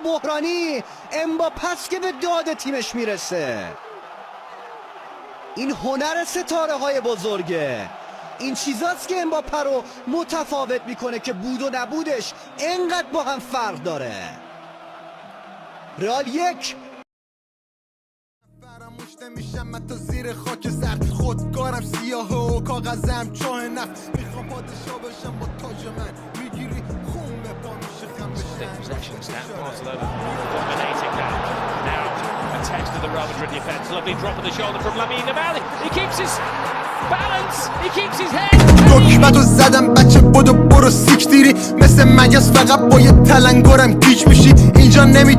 بحرانی امباپه که به داد تیمش میرسه. این هنر ستاره های بزرگه. این چیزاست که امباپه رو متفاوت میکنه که بود و نبودش انقدر با هم فرق داره. رئال 1 فراموش نمیشم من تا زیر خاک زرد خودکارم سیاه و کاغذم چاه نفت میخوام پادشاه باشم با تاج من میگیری خون به پا میشه خم دکمتو زدم بچه بدو برو سیک دیری مثل مگس فقط با یه تلنگرم گیج میشی اینجا نمی